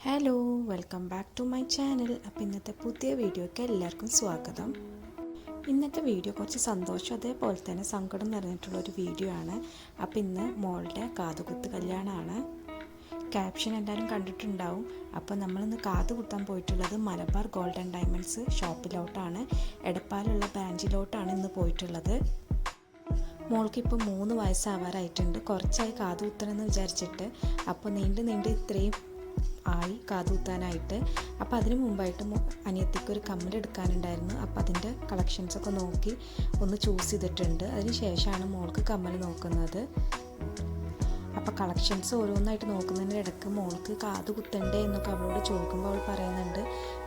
Hello, welcome back to my channel. അപ്പോൾ ഇന്നത്തെ പുതിയ വീഡിയോയ്ക്ക് എല്ലാവർക്കും സ്വാഗതം. ഇന്നത്തെ വീഡിയോ കുറച്ച് സന്തോഷം അതേപോലെ തന്നെ സങ്കടം നിറഞ്ഞിട്ടുള്ളൊരു വീഡിയോ ആണ്. അപ്പോൾ ഇന്ന് മോളുടെ കാതുകുത്ത് കല്യാണമാണ്. ക്യാപ്ഷൻ എല്ലാവരും കണ്ടിട്ടുണ്ടാവും. അപ്പോൾ നമ്മളിന്ന് കാത് കുത്താൻ പോയിട്ടുള്ളത് മലബാർ ഗോൾഡ് ആൻഡ് ഡയമണ്ട്സ് ഷോപ്പിലോട്ടാണ്. എടപ്പാലുള്ള ബ്രാഞ്ചിലോട്ടാണ് ഇന്ന് പോയിട്ടുള്ളത്. മോൾക്കിപ്പോൾ 3 വയസ്സാവാറായിട്ടുണ്ട്. കുറച്ചായി കാത് കുത്തണമെന്ന് വിചാരിച്ചിട്ട്. അപ്പോൾ നീണ്ട് ഇത്രയും ആയി കാതുകുത്താനായിട്ട്. അപ്പോൾ അതിന് മുമ്പായിട്ട് അനിയത്തിക്ക് ഒരു കമ്മലെടുക്കാനുണ്ടായിരുന്നു. അപ്പോൾ അതിൻ്റെ കളക്ഷൻസൊക്കെ നോക്കി ഒന്ന് ചൂസ് ചെയ്തിട്ടുണ്ട്. അതിന് ശേഷമാണ് മോൾക്ക് കമ്മൽ നോക്കുന്നത്. അപ്പോൾ കളക്ഷൻസ് ഓരോന്നായിട്ട് നോക്കുന്നതിൻ്റെ ഇടയ്ക്ക് മോൾക്ക് കാത് കുത്തണ്ടേ എന്നൊക്കെ അവളോട് ചോദിക്കുമ്പോൾ അവൾ പറയുന്നുണ്ട്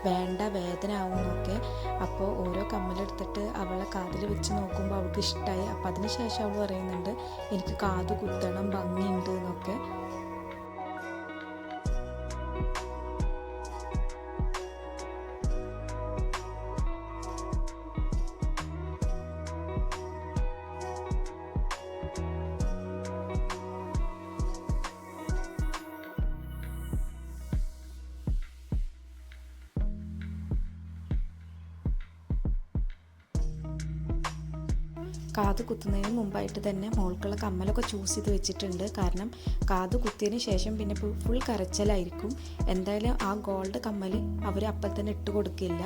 വേണ്ട, വേദന ആവുമെന്നൊക്കെ. അപ്പോൾ ഓരോ കമ്മലെടുത്തിട്ട് അവളെ കാതിൽ വെച്ച് നോക്കുമ്പോൾ അവൾക്ക് ഇഷ്ടമായി. അപ്പോൾ അതിന് ശേഷം അവൾ പറയുന്നുണ്ട് എനിക്ക് കാത് കുത്തണം, ഭംഗിയുണ്ട് എന്നൊക്കെ. കാത് കുത്തുന്നതിന് മുമ്പായിട്ട് തന്നെ മോൾക്കുള്ള കമ്മലൊക്കെ ചൂസ് ചെയ്ത് വെച്ചിട്ടുണ്ട്. കാരണം കാത് കുത്തിയതിന് ശേഷം പിന്നെ ഫുൾ കരച്ചിലായിരിക്കും. എന്തായാലും ആ ഗോൾഡ് കമ്മൽ അവർ അപ്പം തന്നെ ഇട്ട് കൊടുക്കില്ല.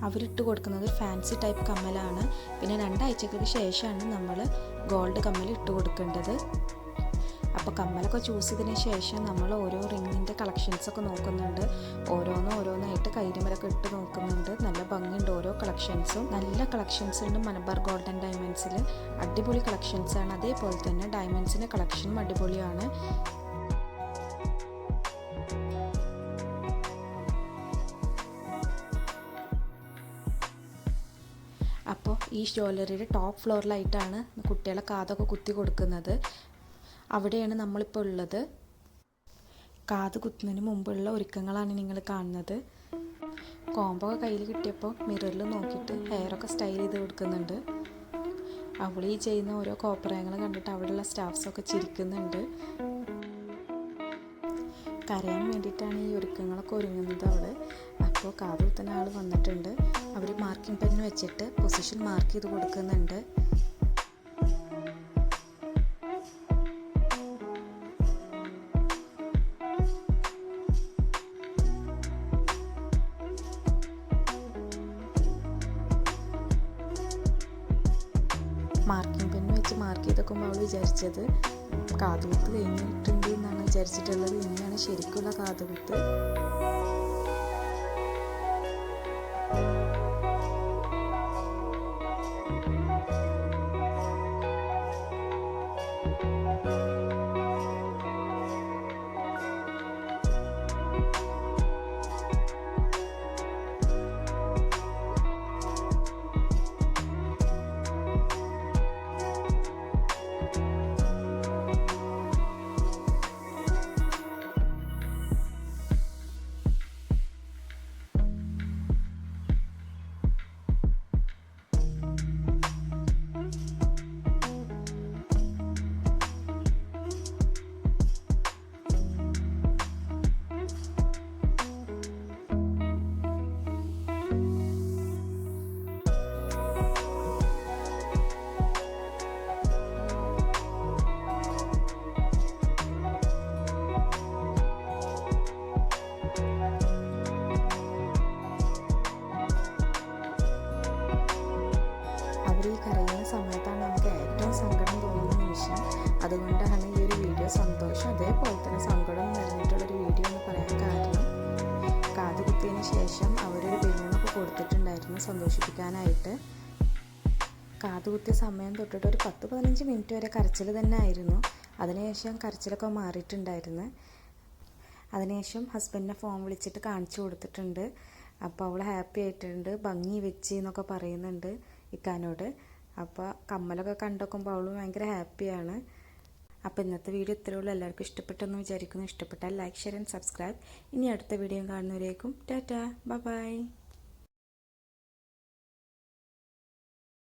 അവരിട്ട് കൊടുക്കുന്നത് ഒരു ഫാൻസി ടൈപ്പ് കമ്മലാണ്. പിന്നെ 2 ആഴ്ചകൾക്ക് ശേഷമാണ് നമ്മൾ ഗോൾഡ് കമ്മൽ ഇട്ട് കൊടുക്കേണ്ടത്. അപ്പോൾ കമ്മലൊക്കെ ചൂസ് ചെയ്തതിന് ശേഷം നമ്മൾ ഓരോ റിങ്ങിൻ്റെ കളക്ഷൻസൊക്കെ നോക്കുന്നുണ്ട്. ഓരോന്നായിട്ട് കൈരിമലൊക്കെ ഇട്ട് നോക്കുന്നുണ്ട്. നല്ല ഭംഗിയുണ്ട് ഓരോ കളക്ഷൻസും. നല്ല കളക്ഷൻസ് ഉണ്ട് മലബാർ ഗോൾഡ് ആൻഡ് ഡയമണ്ട്സിൽ. അടിപൊളി കളക്ഷൻസാണ്. അതേപോലെ തന്നെ ഡയമണ്ട്സിൻ്റെ കളക്ഷനും അടിപൊളിയാണ്. അപ്പോൾ ഈ ജ്വല്ലറിയുടെ ടോപ്പ് ഫ്ലോറിലായിട്ടാണ് കുട്ടികളെ കാതൊക്കെ കുത്തി കൊടുക്കുന്നത്. അവിടെയാണ് നമ്മളിപ്പോൾ ഉള്ളത്. കാത് കുത്തുന്നതിന് മുമ്പുള്ള ഒരുക്കങ്ങളാണ് നിങ്ങൾ കാണുന്നത്. കോമ്പൊക്കെ കയ്യിൽ കിട്ടിയപ്പോൾ മിററിൽ നോക്കിയിട്ട് ഹെയറൊക്കെ സ്റ്റൈൽ ചെയ്ത് കൊടുക്കുന്നുണ്ട്. അവൾ ഈ ചെയ്യുന്ന ഓരോ കോപ്രായങ്ങൾ കണ്ടിട്ട് അവിടെയുള്ള സ്റ്റാഫ്സൊക്കെ ചിരിക്കുന്നുണ്ട്. കരയാൻ വേണ്ടിയിട്ടാണ് ഈ ഒരുക്കങ്ങളൊക്കെ ഒരുങ്ങുന്നത് അവൾ. അപ്പോൾ കാത് കുത്തുന്ന ആൾ വന്നിട്ടുണ്ട്. അവർ മാർക്കിംഗ് പെന്ന് വെച്ചിട്ട് പൊസിഷൻ മാർക്ക് ചെയ്ത് കൊടുക്കുന്നുണ്ട്. മാർക്കിംഗ് പെന്ന് വെച്ച് മാർക്ക് ചെയ്തൊക്കെ അവൾ വിചാരിച്ചത് കാതുകുത്ത് കഴിഞ്ഞിട്ടുണ്ട് എന്നാണ് വിചാരിച്ചിട്ടുള്ളത്. ഇനിയാണ് ശരിക്കുള്ള കാതുകുത്ത്. ഈ കരയുന്ന സമയത്താണ് നമുക്ക് ഏറ്റവും സങ്കടം തോന്നുന്ന നിമിഷം. അതുകൊണ്ടാണ് ഈ ഒരു വീഡിയോ സന്തോഷം അതേപോലെ തന്നെ സങ്കടം നിറഞ്ഞിട്ടുള്ളൊരു വീഡിയോ എന്ന് പറയാൻ കാരണം, കാത് കുത്തിയതിന് ശേഷം അവരൊരു ബലൂണൊക്കെ കൊടുത്തിട്ടുണ്ടായിരുന്നു സന്തോഷിപ്പിക്കാനായിട്ട്. കാത് കുത്തിയ സമയം തൊട്ടിട്ട് ഒരു 10-15 മിനിറ്റ് വരെ കരച്ചിൽ തന്നെ ആയിരുന്നു. അതിനുശേഷം കരച്ചിലൊക്കെ മാറിയിട്ടുണ്ടായിരുന്നു. അതിനുശേഷം ഹസ്ബൻഡിനെ ഫോൺ വിളിച്ചിട്ട് കാണിച്ചു കൊടുത്തിട്ടുണ്ട്. അപ്പോൾ അവൾ ഹാപ്പി ആയിട്ടുണ്ട്. ഭംഗി വെച്ച് എന്നൊക്കെ പറയുന്നുണ്ട് ഇക്കാനോട്. അപ്പോൾ കമ്മലൊക്കെ കണ്ടുനോക്കുമ്പോൾ അവൾ ഭയങ്കര ഹാപ്പിയാണ്. അപ്പോൾ ഇന്നത്തെ വീഡിയോ ഇത്രയേ ഉള്ളൂ. എല്ലാവർക്കും ഇഷ്ടപ്പെട്ടെന്ന് വിചാരിക്കുന്നു. ഇഷ്ടപ്പെട്ടാൽ ലൈക്ക്, ഷെയർ ആൻഡ് സബ്സ്ക്രൈബ്. ഇനി അടുത്ത വീഡിയോ കാണുന്നവരേക്കും ടാറ്റാ, ബൈ ബൈ.